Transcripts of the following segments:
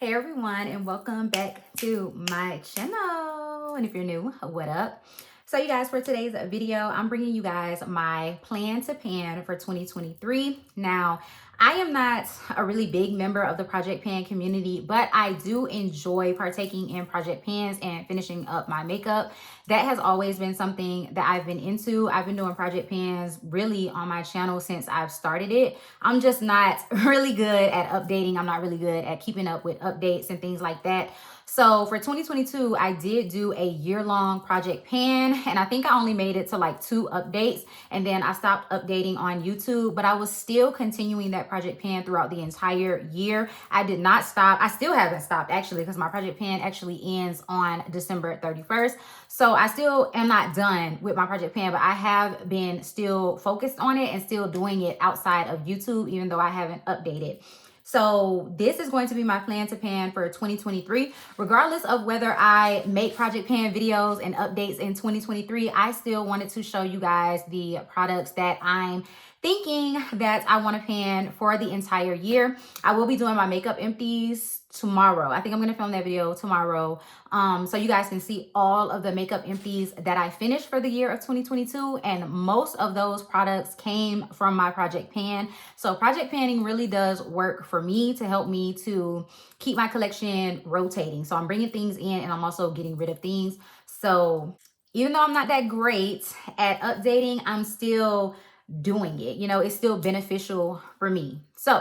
Hey everyone, and welcome back to my channel. And if you're new, what up? So you guys, for today's video, I'm bringing you guys my plan to pan for 2023. Now, I am not a really big member of the project pan community, but I do enjoy partaking in project pans and finishing up my makeup. That has always been something that I've been into. I've been doing project pans really on my channel since I've started it. I'm just not really good at updating. I'm not really good at keeping up with updates and things like that. So for 2022, I did do a year-long project pan, and I think I only made it to like 2 updates, and then I stopped updating on YouTube, but I was still continuing that project pan throughout the entire year. I did not stop. I still haven't stopped actually, because my project pan actually ends on December 31st. So I still am not done with my project pan, but I have been still focused on it and still doing it outside of YouTube, even though I haven't updated. So this is going to be my plan to pan for 2023. Regardless of whether I make project pan videos and updates in 2023, I still wanted to show you guys the products that I'm thinking that I want to pan for the entire year. I will be doing my makeup empties tomorrow. I think I'm going to film that video tomorrow. So you guys can see all of the makeup empties that I finished for the year of 2022. And most of those products came from my project pan. So project panning really does work for me to help me to keep my collection rotating. So I'm bringing things in and I'm also getting rid of things. So even though I'm not that great at updating, I'm still doing it. You know, it's still beneficial for me. So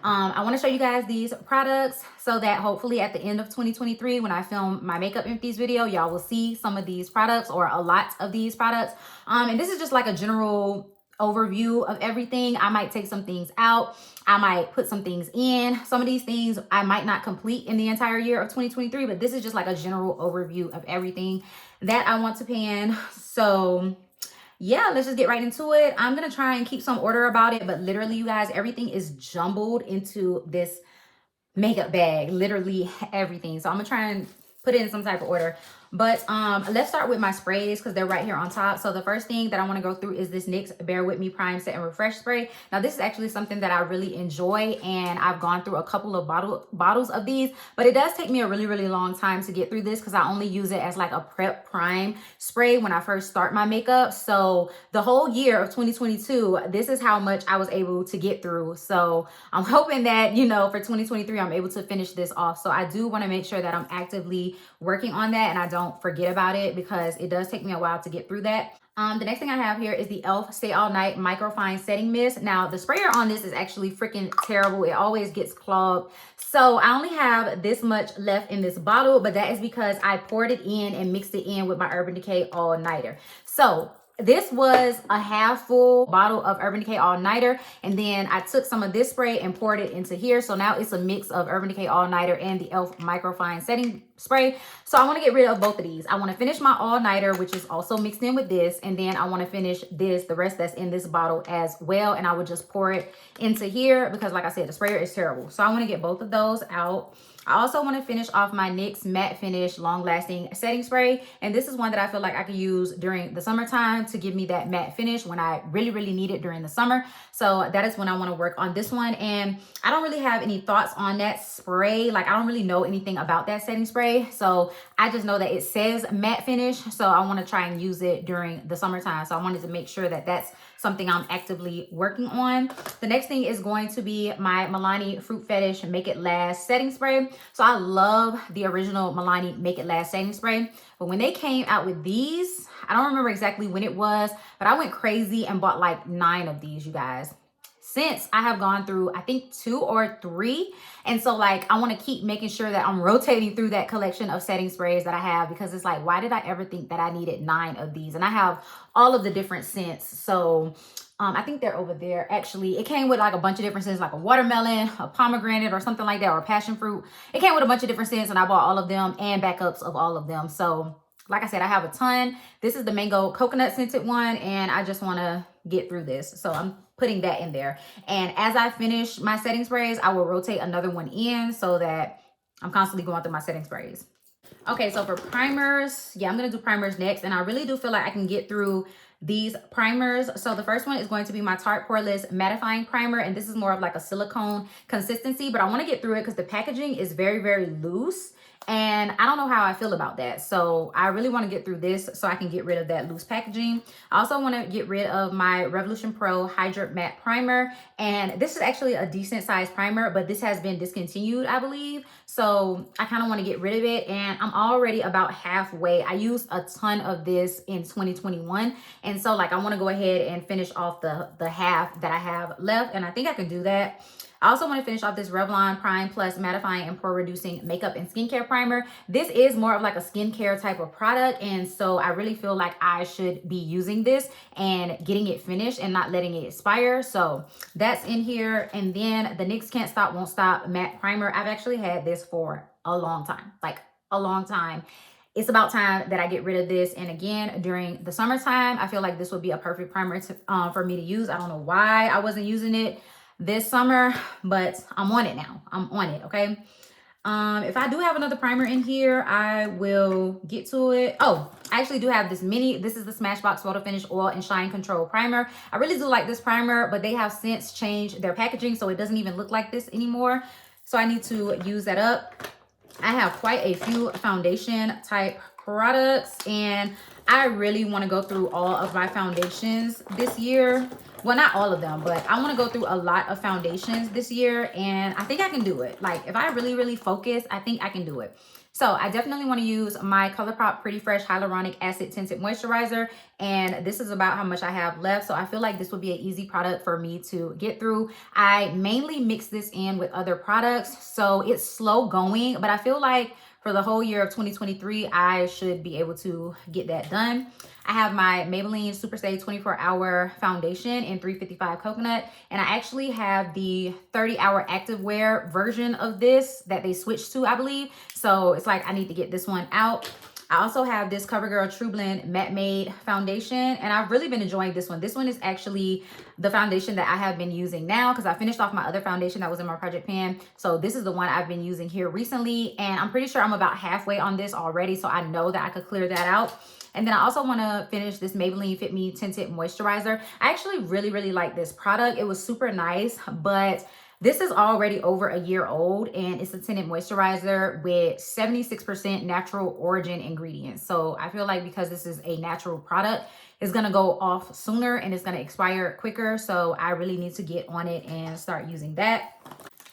I want to show you guys these products so that hopefully at the end of 2023, when I film my makeup empties video, y'all will see some of these products or a lot of these products. And this is just like a general overview of everything. I might take some things out. I might put some things in. Some of these things I might not complete in the entire year of 2023, but this is just like a general overview of everything that I want to pan. So yeah, let's just get right into it. I'm going to try and keep some order about it, but literally, you guys, everything is jumbled into this makeup bag, literally everything. So I'm going to try and put it in some type of order. But let's start with my sprays because they're right here on top. So the first thing that I want to go through is this NYX Bear With Me Prime Set and Refresh Spray. Now this is actually something that I really enjoy, and I've gone through a couple of bottles of these, but it does take me a really long time to get through this because I only use it as like a prep prime spray when I first start my makeup. So the whole year of 2022, this is how much I was able to get through. So I'm hoping that, you know, for 2023, I'm able to finish this off. So I do want to make sure that I'm actively working on that and I don't forget about it because it does take me a while to get through that. The next thing I have here is the e.l.f. Stay All Night Microfine Setting Mist. Now, the sprayer on this is actually freaking terrible. It always gets clogged. So I only have this much left in this bottle, but that is because I poured it in and mixed it in with my Urban Decay All Nighter. So this was a half full bottle of Urban Decay All Nighter, and then I took some of this spray and poured it into here. So now it's a mix of Urban Decay All Nighter and the e.l.f. Microfine Setting Spray. So I want to get rid of both of these. I want to finish my All Nighter, which is also mixed in with this, and then I want to finish this, the rest that's in this bottle as well, and I would just pour it into here because, like I said, the sprayer is terrible. So I want to get both of those out. I also want to finish off my NYX Matte Finish Long Lasting Setting Spray. And this is one that I feel like I could use during the summertime to give me that matte finish when I really need it during the summer. So that is when I want to work on this one. And I don't really have any thoughts on that spray. Like, I don't really know anything about that setting spray. So I just know that it says matte finish. So I want to try and use it during the summertime. So I wanted to make sure that that's something I'm actively working on. The next thing is going to be my Milani Fruit Fetish Make It Last Setting Spray. So I love the original Milani Make It Last Setting Spray. But when they came out with these, I don't remember exactly when it was, but I went crazy and bought like 9 of these, you guys. Since I have gone through, I think 2 or 3. And so like, I want to keep making sure that I'm rotating through that collection of setting sprays that I have, because it's like, why did I ever think that I needed 9 of these? And I have all of the different scents. So I think they're over there. Actually, it came with like a bunch of different scents, like a watermelon, a pomegranate or something like that, or a passion fruit. It came with a bunch of different scents and I bought all of them and backups of all of them. So like I said, I have a ton. This is the mango coconut scented one, and I just want to get through this. So I'm putting that in there. And as I finish my setting sprays, I will rotate another one in so that I'm constantly going through my setting sprays. Okay, so for primers, yeah, I'm going to do primers next. And I really do feel like I can get through these primers. So the first one is going to be my Tarte Poreless Mattifying Primer, and this is more of like a silicone consistency, but I want to get through it because the packaging is very, very loose. And I don't know how I feel about that. So I really want to get through this so I can get rid of that loose packaging. I also want to get rid of my Revolution Pro Hydra Matte Primer. And this is actually a decent size primer, but this has been discontinued, I believe. So I kind of want to get rid of it. And I'm already about halfway. I used a ton of this in 2021. And so like I want to go ahead and finish off the half that I have left. And I think I can do that. I also want to finish off this Revlon Prime Plus Mattifying and Pore Reducing Makeup and Skincare Primer. This is more of like a skincare type of product, and so I really feel like I should be using this and getting it finished and not letting it expire. So that's in here. And then the NYX Can't Stop Won't Stop Matte Primer. I've actually had this for a long time, like a long time. It's about time that I get rid of this. And again, during the summertime, I feel like this would be a perfect primer for me to use. I don't know why I wasn't using it this summer, but I'm on it now. I'm on it, okay? If I do have another primer in here, I will get to it. Oh, I actually do have this this is the Smashbox Photo Finish Oil and Shine Control Primer. I really do like this primer, but they have since changed their packaging, so it doesn't even look like this anymore. So I need to use that up. I have quite a few foundation type products, and I really want to go through all of my foundations this year. Well, not all of them, but I want to go through a lot of foundations this year, and I think I can do it. Like, if I really, really focus, I think I can do it. So I definitely want to use my ColourPop Pretty Fresh Hyaluronic Acid Tinted Moisturizer, and this is about how much I have left. So I feel like this would be an easy product for me to get through. I mainly mix this in with other products, so it's slow going, but I feel like for the whole year of 2023, I should be able to get that done. I have my Maybelline Superstay 24-Hour Foundation in 355 Coconut, and I actually have the 30-Hour Activewear version of this that they switched to, I believe. So it's like I need to get this one out. I also have this CoverGirl True Blend Matte Made Foundation, and I've really been enjoying this one. This one is actually the foundation that I have been using now because I finished off my other foundation that was in my project pan. So this is the one I've been using here recently, and I'm pretty sure I'm about halfway on this already, so I know that I could clear that out. And then I also want to finish this Maybelline Fit Me Tinted Moisturizer. I actually really, really like this product. It was super nice, but this is already over a year old, and it's a tinted moisturizer with 76% natural origin ingredients. So I feel like because this is a natural product, it's going to go off sooner and it's going to expire quicker. So I really need to get on it and start using that.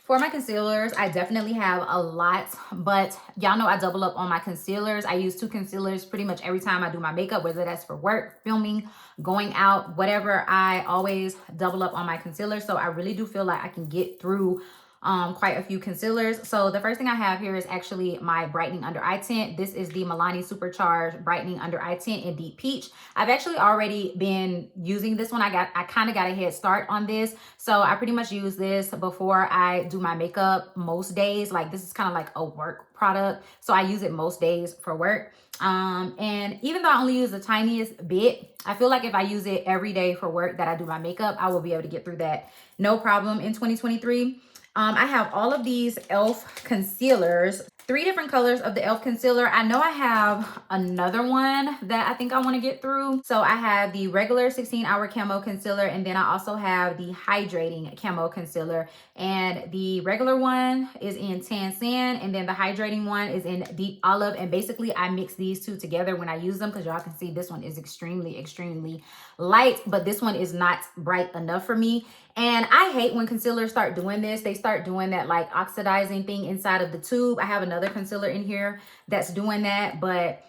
For my concealers, I definitely have a lot, but y'all know I double up on my concealers. I use 2 concealers pretty much every time I do my makeup, whether that's for work, filming, going out, whatever. I always double up on my concealer. So I really do feel like I can get through quite a few concealers. So the first thing I have here is actually my brightening under eye tint. This is the Milani Supercharged Brightening Under Eye Tint in Deep Peach. I've actually already been using this one. I kind of got a head start on this. So I pretty much use this before I do my makeup most days. Like, this is kind of like a work product. So I use it most days for work. And even though I only use the tiniest bit, I feel like if I use it every day for work that I do my makeup, I will be able to get through that no problem in 2023. I have all of these e.l.f. concealers, 3 different colors of the e.l.f. concealer. I know I have another one that I think I want to get through. So I have the regular 16-hour camo concealer, and then I also have the hydrating camo concealer. And the regular one is in tan sand, and then the hydrating one is in deep olive. And basically I mix these 2 together when I use them, because y'all can see this one is extremely, extremely light, but this one is not bright enough for me. And I hate when concealers start doing this. They start doing that like oxidizing thing inside of the tube. I have another concealer in here that's doing that, but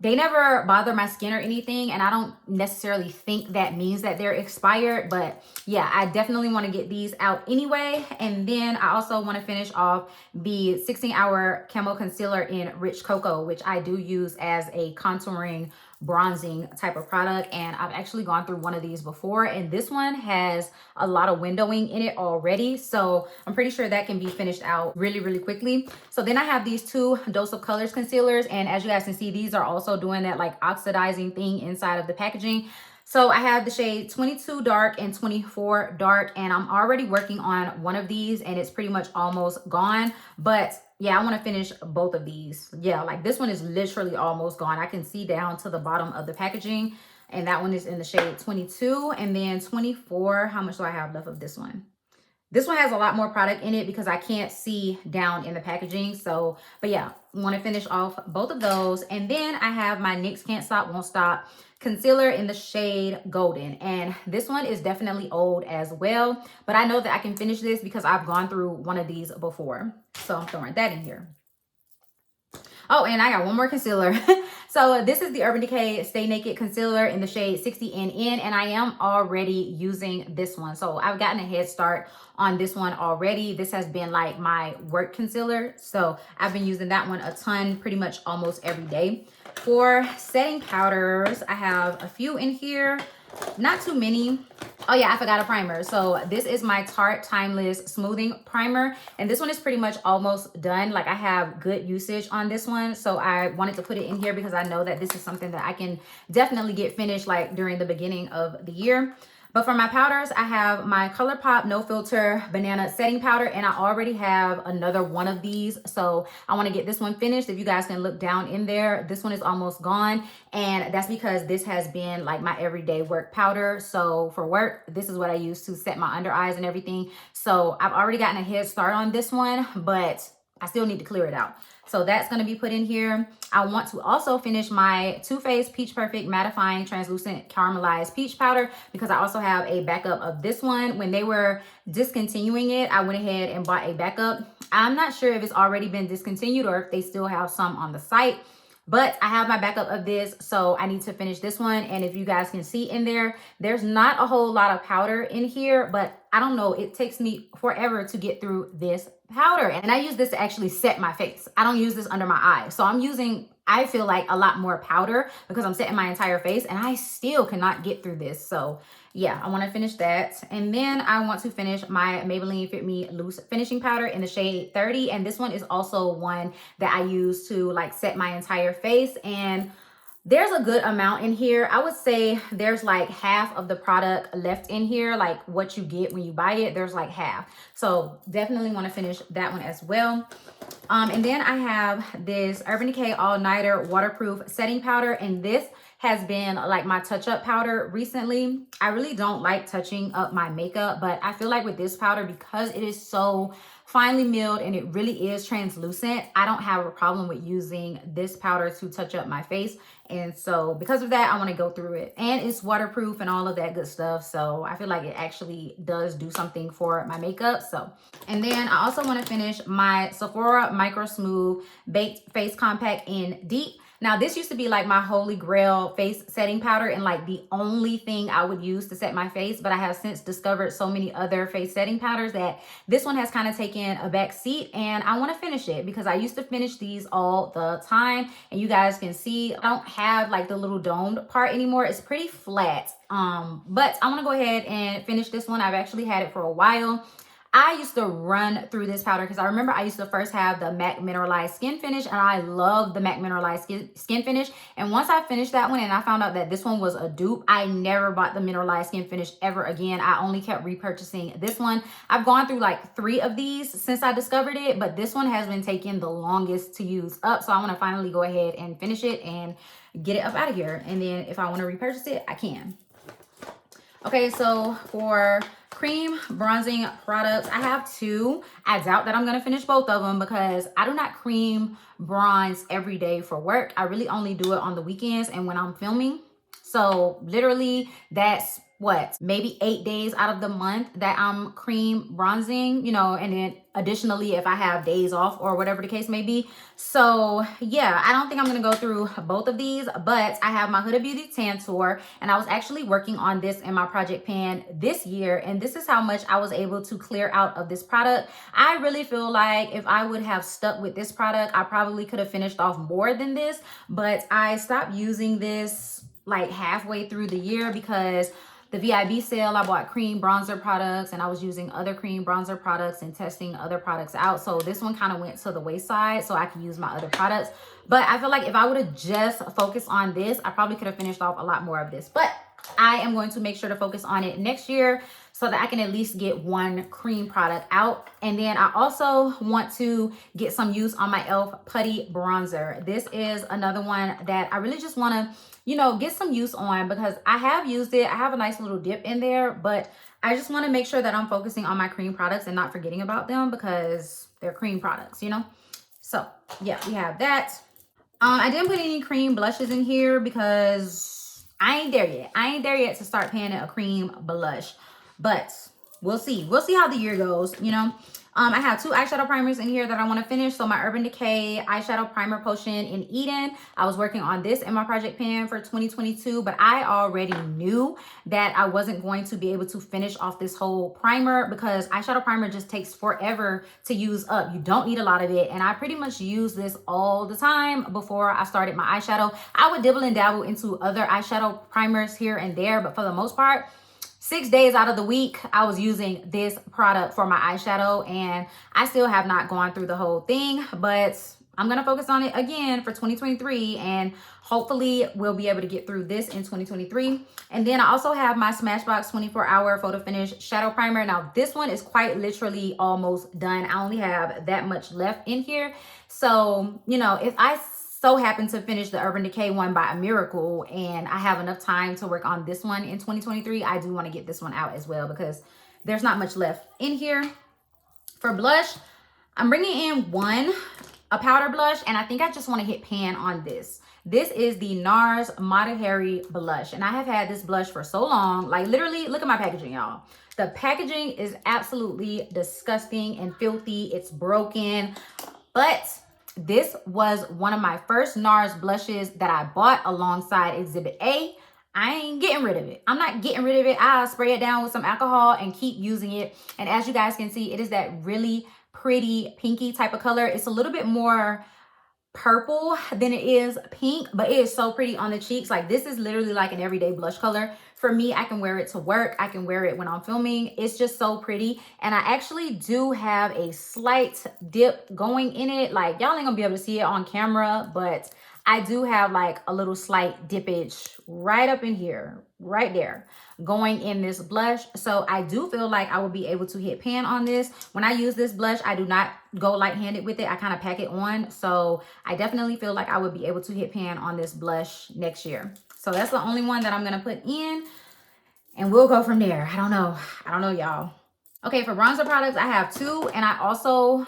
they never bother my skin or anything, and I don't necessarily think that means that they're expired. But yeah, I definitely want to get these out anyway. And then I also want to finish off the 16-hour camo concealer in Rich Cocoa, which I do use as a contouring bronzing type of product. And I've actually gone through one of these before, and this one has a lot of windowing in it already, so I'm pretty sure that can be finished out really, really quickly. So then I have these 2 Dose of Colors concealers, and as you guys can see, these are also doing that like oxidizing thing inside of the packaging. So I have the shade 22 Dark and 24 Dark, and I'm already working on one of these, and it's pretty much almost gone. But yeah, I want to finish both of these. Yeah, like this one is literally almost gone. I can see down to the bottom of the packaging. And that one is in the shade 22. And then 24, how much do I have left of this one? This one has a lot more product in it because I can't see down in the packaging. So, but yeah, want to finish off both of those. And then I have my NYX Can't Stop, Won't Stop concealer in the shade Golden. And this one is definitely old as well. But I know that I can finish this because I've gone through one of these before. So I'm throwing that in here. Oh, and I got one more concealer. So this is the Urban Decay Stay Naked Concealer in the shade 60NN, and I am already using this one. So I've gotten a head start on this one already. This has been like my work concealer. So I've been using that one a ton, pretty much almost every day. For setting powders, I have a few in here. Not too many. Oh yeah, I forgot a primer. So this is my Tarte Timeless Smoothing Primer. And this one is pretty much almost done. Like I have good usage on this one. So I wanted to put it in here because I know that this is something that I can definitely get finished like during the beginning of the year. But for my powders, I have my ColourPop No Filter Banana Setting Powder, and I already have another one of these. So I want to get this one finished. If you guys can look down in there, this one is almost gone. And that's because this has been like my everyday work powder. So for work, this is what I use to set my under eyes and everything. So I've already gotten a head start on this one, but I still need to clear it out. So that's going to be put in here. I want to also finish my Too Faced Peach Perfect Mattifying Translucent Caramelized Peach Powder because I also have a backup of this one. When they were discontinuing it, I went ahead and bought a backup. I'm not sure if it's already been discontinued or if they still have some on the site. But I have my backup of this, so I need to finish this one. And if you guys can see in there, there's not a whole lot of powder in here, but I don't know, it takes me forever to get through this powder. And I use this to actually set my face. I don't use this under my eye. So I'm using, I feel like, a lot more powder because I'm setting my entire face and I still cannot get through this. So yeah, I want to finish that. And then I want to finish my Maybelline Fit Me Loose Finishing Powder in the shade 30. And this one is also one that I use to like set my entire face. And there's a good amount in here. I would say there's like half of the product left in here, like what you get when you buy it, there's like half. So definitely want to finish that one as well. And then I have this Urban Decay All Nighter Waterproof Setting Powder, and this has been like my touch-up powder recently. I really don't like touching up my makeup, but I feel like with this powder, because it is so finely milled and it really is translucent, I don't have a problem with using this powder to touch up my face. And so because of that, I want to go through it. And it's waterproof and all of that good stuff. So I feel like it actually does do something for my makeup. So, and then I also want to finish my Sephora Micro Smooth Baked Face Compact in Deep. Now, this used to be like my holy grail face setting powder and like the only thing I would use to set my face. But I have since discovered so many other face setting powders that this one has kind of taken a back seat, and I want to finish it because I used to finish these all the time. And you guys can see I don't have like the little domed part anymore. It's pretty flat. But I want to go ahead and finish this one. I've actually had it for a while. I used to run through this powder because I remember I used to first have the MAC Mineralized Skin Finish, and I love the MAC Mineralized Skin Finish. And once I finished that one and I found out that this one was a dupe, I never bought the Mineralized Skin Finish ever again. I only kept repurchasing this one. I've gone through like 3 of these since I discovered it, but this one has been taking the longest to use up. So I want to finally go ahead and finish it and get it up out of here. And then if I want to repurchase it, I can. Okay, so for cream bronzing products, I have 2. I doubt that I'm going to finish both of them because I do not cream bronze every day for work. I really only do it on the weekends and when I'm filming. So literally that's what, maybe 8 days out of the month that I'm cream bronzing, you know, and then additionally if I have days off or whatever the case may be. So yeah, I don't think I'm gonna go through both of these, but I have my Huda Beauty Tan Tour, and I was actually working on this in my project pan this year, and this is how much I was able to clear out of this product. I really feel like if I would have stuck with this product, I probably could have finished off more than this, but I stopped using this like halfway through the year because the VIB sale, I bought cream bronzer products and I was using other cream bronzer products and testing other products out. So this one kind of went to the wayside so I could use my other products. But I feel like if I would have just focused on this, I probably could have finished off a lot more of this. But I am going to make sure to focus on it next year. so that I can at least get one cream product out. And then I also want to get some use on my e.l.f. Putty Bronzer. This is another one that I really just want to, you know, get some use on because I have used it. I have a nice little dip in there, but I just want to make sure that I'm focusing on my cream products and not forgetting about them because they're cream products, you know? So yeah, we have that. I didn't put any cream blushes in here because I ain't there yet. I ain't there yet to start panning a cream blush, but we'll see. We'll see how the year goes, you know. I have 2 eyeshadow primers in here that I want to finish. So my Urban Decay eyeshadow primer potion in Eden. I was working on this in my project pan for 2022, but I already knew that I wasn't going to be able to finish off this whole primer because eyeshadow primer just takes forever to use up. You don't need a lot of it. And I pretty much use this all the time before I started my eyeshadow. I would dibble and dabble into other eyeshadow primers here and there, but for the most part, 6 days out of the week, I was using this product for my eyeshadow, and I still have not gone through the whole thing, but I'm going to focus on it again for 2023, and hopefully we'll be able to get through this in 2023. And then I also have my Smashbox 24-hour Photo Finish Shadow Primer. Now, this one is quite literally almost done. I only have that much left in here. So, you know, if I so happen to finish the Urban Decay one by a miracle and I have enough time to work on this one in 2023, I do want to get this one out as well because there's not much left in here. For blush, I'm bringing in a powder blush, and I think I just want to hit pan on this. This is the NARS Matahari blush, and I have had this blush for so long. Like, literally, look at my packaging, y'all. The packaging is absolutely disgusting and filthy. It's broken, but this was one of my first NARS blushes that I bought alongside Exhibit A. I ain't getting rid of it. I'm not getting rid of it. I'll spray it down with some alcohol and keep using it. And as you guys can see, it is that really pretty pinky type of color. It's a little bit more purple than it is pink, but it is so pretty on the cheeks. Like, this is literally like an everyday blush color. For me, I can wear it to work. I can wear it when I'm filming. It's just so pretty. And I actually do have a slight dip going in it. Like, y'all ain't gonna be able to see it on camera, but I do have like a little slight dippage right up in here, right there, going in this blush. So I do feel like I will be able to hit pan on this. When I use this blush, I do not go light-handed with it. I kind of pack it on. So I definitely feel like I would be able to hit pan on this blush next year. So that's the only one that I'm going to put in, and we'll go from there. I don't know, y'all. Okay, for bronzer products, I have 2, and I also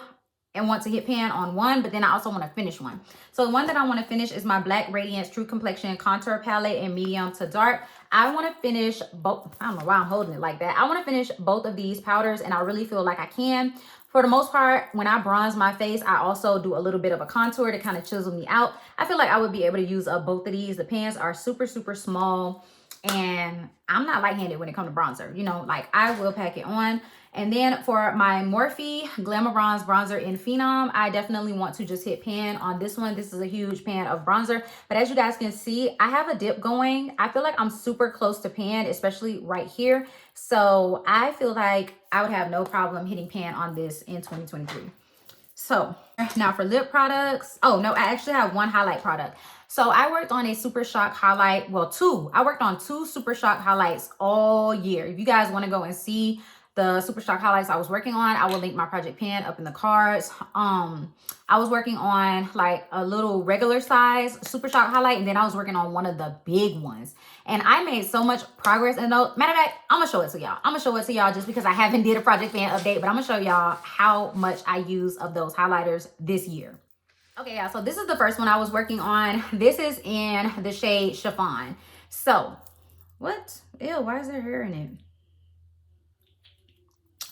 want to hit pan on 1, but then I also want to finish 1. So the one that I want to finish is my Black Radiance True Complexion Contour Palette in medium to dark. I want to finish both. I don't know why I'm holding it like that. I want to finish both of these powders, and I really feel like I can. For the most part, when I bronze my face, I also do a little bit of a contour to kind of chisel me out. I feel like I would be able to use up both of these. The pans are super, super small, and I'm not light-handed when it comes to bronzer. You know, like, I will pack it on. And then for my Morphe Glamour Bronze Bronzer in Phenom, I definitely want to just hit pan on this one. This is a huge pan of bronzer. But as you guys can see, I have a dip going. I feel like I'm super close to pan, especially right here. So I feel like I would have no problem hitting pan on this in 2023. So now for lip products. Oh, no, I actually have 1 highlight product. So I worked on a Super Shock highlight. Well, 2. I worked on 2 Super Shock highlights all year. If you guys want to go and see the Super Shock highlights I was working on, I will link my project pan up in the cards. I was working on like a little regular size Super Shock highlight, and then I was working on one of the big ones. And I made so much progress in those. Matter of fact, I'm gonna show it to y'all. I'm gonna show it to y'all just because I haven't did a project pan update, but I'm gonna show y'all how much I use of those highlighters this year. Okay, yeah, so this is the first one I was working on. This is in the shade Chiffon. So, what? Ew, why is there hair in it?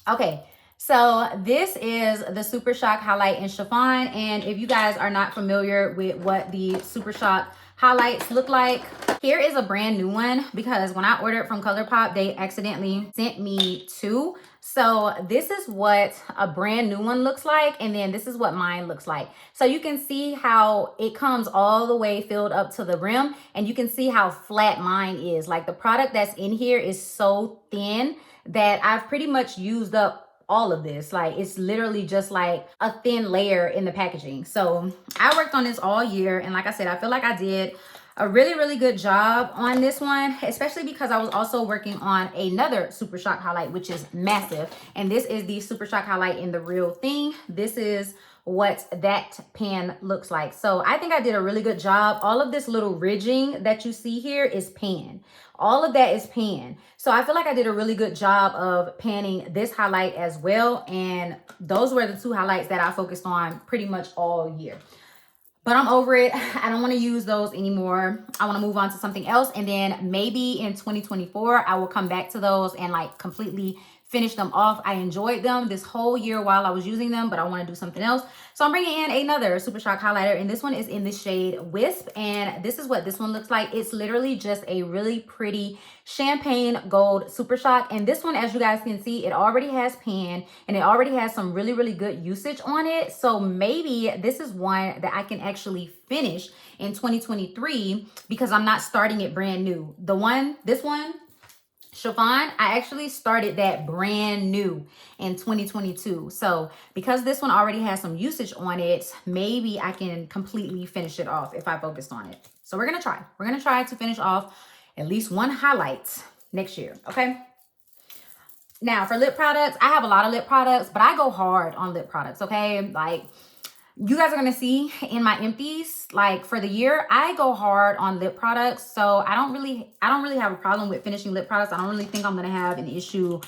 Okay, so this is the Super Shock highlight in Chiffon. And if you guys are not familiar with what the Super Shock highlights look like, here is a brand new one because when I ordered from ColourPop, they accidentally sent me 2. So this is what a brand new one looks like, and then this is what mine looks like. So you can see how it comes all the way filled up to the rim, and you can see how flat mine is. Like, the product that's in here is so thin that I've pretty much used up all of this. Like, it's literally just like a thin layer in the packaging. So I worked on this all year, and like I said, I feel like I did a really good job on this one, especially because I was also working on another Super Shock highlight, which is massive. And this is the Super Shock highlight in the Real Thing. This is what that pan looks like. So I think I did a really good job. All of this little ridging that you see here is pan. All of that is pan. So I feel like I did a really good job of panning this highlight as well. And those were the two highlights that I focused on pretty much all year. But I'm over it. I don't want to use those anymore. I want to move on to something else. And then maybe in 2024, I will come back to those and like completely finish them off. I enjoyed them this whole year while I was using them, but I want to do something else. So I'm bringing in another Super Shock highlighter, and this one is in the shade Wisp. And this is what this one looks like. It's literally just a really pretty champagne gold Super Shock. And this one, as you guys can see, it already has pan and it already has some really good usage on it. So maybe this is one that I can actually finish in 2023 because I'm not starting it brand new. This one, chiffon, I actually started that brand new in 2022. So because this one already has some usage on it, maybe I can completely finish it off if I focused on it. So we're going to try. We're going to try to finish off at least one highlight next year. Okay. Now for lip products, I have a lot of lip products, but I go hard on lip products. Okay. Like, you guys are going to see in my empties, like for the year, I go hard on lip products. So I don't really have a problem with finishing lip products. I don't really think I'm going to have an issue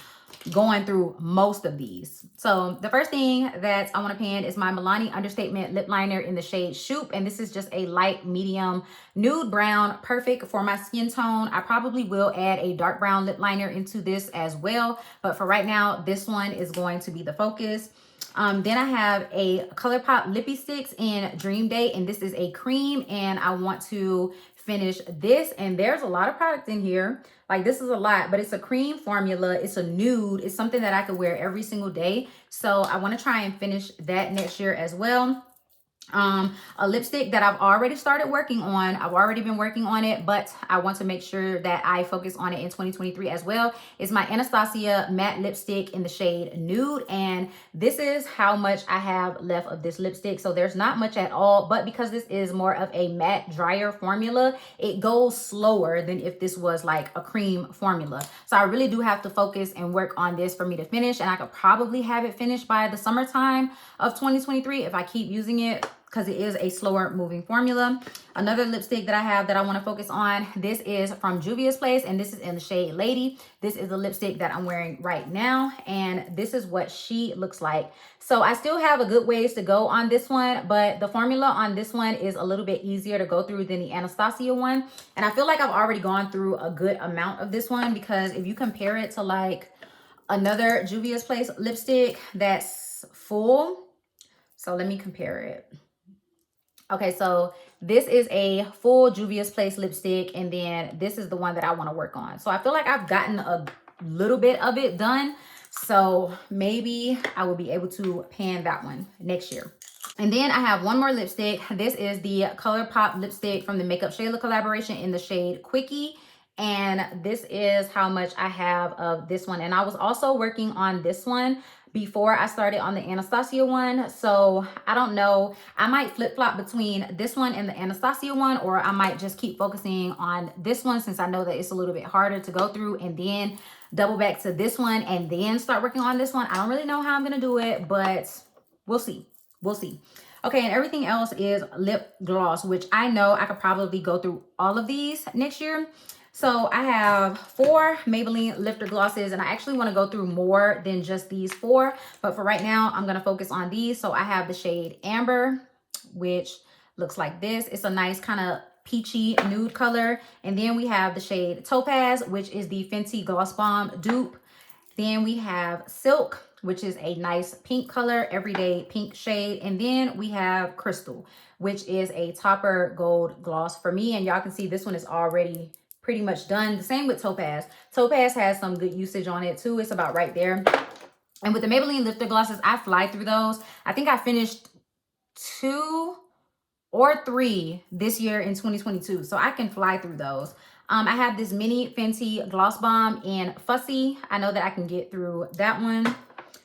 going through most of these. So the first thing that I want to pan is my Milani Understatement lip liner in the shade Shoop. And this is just a light medium nude brown, perfect for my skin tone. I probably will add a dark brown lip liner into this as well. But for right now, this one is going to be the focus. Then I have a ColourPop Lippy Sticks in Dream Day, and this is a cream, and I want to finish this. And there's a lot of product in here. Like, this is a lot, but it's a cream formula. It's a nude. It's something that I could wear every single day. So I want to try and finish that next year as well. A lipstick that I've already started working on. I've already been working on it, but I want to make sure that I focus on it in 2023 as well. Is my Anastasia matte lipstick in the shade Nude. And this is how much I have left of this lipstick. So there's not much at all, but because this is more of a matte drier formula, it goes slower than if this was like a cream formula. So I really do have to focus and work on this for me to finish. And I could probably have it finished by the summertime of 2023 if I keep using it, because it is a slower moving formula. Another lipstick that I have that I want to focus on, this is from Juvia's Place, and this is in the shade Lady. This is the lipstick that I'm wearing right now, and this is what she looks like. So I still have a good ways to go on this one, but the formula on this one is a little bit easier to go through than the Anastasia one. And I feel like I've already gone through a good amount of this one, because if you compare it to like another Juvia's Place lipstick that's full, so let me compare it. Okay, so this is a full Juvia's Place lipstick, and then this is the one that I want to work on. So I feel like I've gotten a little bit of it done. So maybe I will be able to pan that one next year. And then I have one more lipstick. This is the ColourPop lipstick from the Makeup Shayla collaboration in the shade Quickie. And this is how much I have of this one. And I was also working on this one before I started on the Anastasia one. So I don't know. I might flip-flop between this one and the Anastasia one, or I might just keep focusing on this one since I know that it's a little bit harder to go through, and then double back to this one and then start working on this one. I don't really know how I'm going to do it, but we'll see. We'll see. Okay, and everything else is lip gloss, which I know I could probably go through all of these next year. So I have 4 Maybelline lifter glosses, and I actually want to go through more than just these 4. But for right now, I'm going to focus on these. So I have the shade Amber, which looks like this. It's a nice kind of peachy nude color. And then we have the shade Topaz, which is the Fenty Gloss Bomb dupe. Then we have Silk, which is a nice pink color, everyday pink shade. And then we have Crystal, which is a topper gold gloss for me. And y'all can see this one is already pretty much done. The same with Topaz. Topaz has some good usage on it too. It's about right there. And with the Maybelline lifter glosses, I fly through those. I think I finished 2 or 3 this year in 2022. So I can fly through those. I have this mini Fenty Gloss Bomb in Fussy. I know that I can get through that one.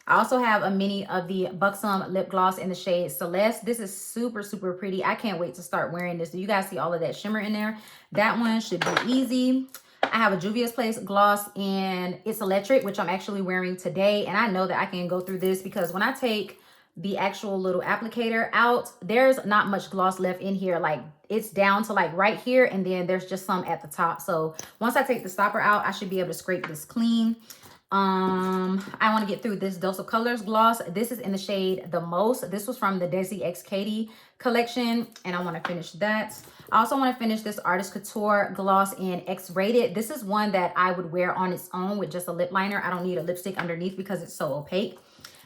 I also have a mini of the Buxom lip gloss in the shade Celeste. This is super, super pretty. I can't wait to start wearing this. Do you guys see all of that shimmer in there? That one should be easy. I have a Juvia's Place gloss and it's electric, which I'm actually wearing today. And I know that I can go through this because when I take the actual little applicator out, there's not much gloss left in here. Like it's down to like right here, and then there's just some at the top. So once I take the stopper out, I should be able to scrape this clean. I want to get through this Dose of Colors gloss. This is in the shade The Most. This was from the Desi X Katie collection, and I want to finish that. I also want to finish this Artist Couture gloss in X-Rated. This is one that I would wear on its own with just a lip liner. I don't need a lipstick underneath because it's so opaque.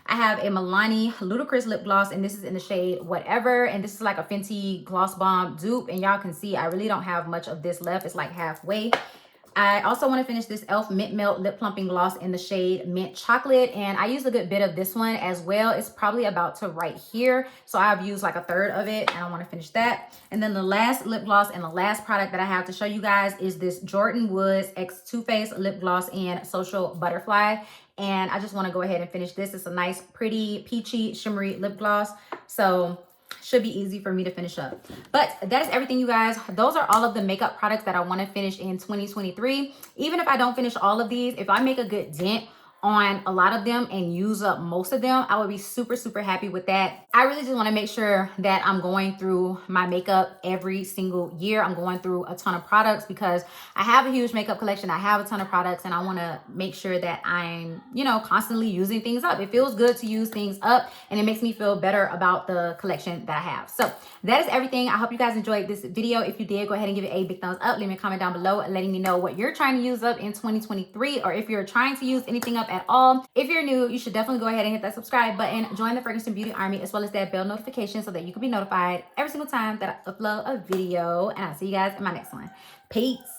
I have a Milani Ludicrous lip gloss, and this is in the shade Whatever, and this is like a Fenty Gloss Bomb dupe, and y'all can see I really don't have much of this left. It's like halfway. I also want to finish this e.l.f. Mint Melt Lip Plumping Gloss in the shade Mint Chocolate. And I used a good bit of this one as well. It's probably about to right here. So I've used like a third of it, and I want to finish that. And then the last lip gloss and the last product that I have to show you guys is this Jordan Woods X Too Faced Lip Gloss in Social Butterfly. And I just want to go ahead and finish this. It's a nice, pretty, peachy, shimmery lip gloss. So should be easy for me to finish up. But that is everything, you guys. Those are all of the makeup products that I want to finish in 2023. Even if I don't finish all of these, if I make a good dent on a lot of them and use up most of them, I would be super, super happy with that. I really just want to make sure that I'm going through my makeup every single year. I'm going through a ton of products because I have a huge makeup collection. I have a ton of products, and I want to make sure that I'm, you know, constantly using things up. It feels good to use things up, and it makes me feel better about the collection that I have. So that is everything. I hope you guys enjoyed this video. If you did, go ahead and give it a big thumbs up. Leave me a comment down below letting me know what you're trying to use up in 2023, or if you're trying to use anything up at all. If you're new, you should definitely go ahead and hit that subscribe button, join the Ferguson Beauty Army, as well as that bell notification so that you can be notified every single time that I upload a video. And I'll see you guys in my next one. Peace.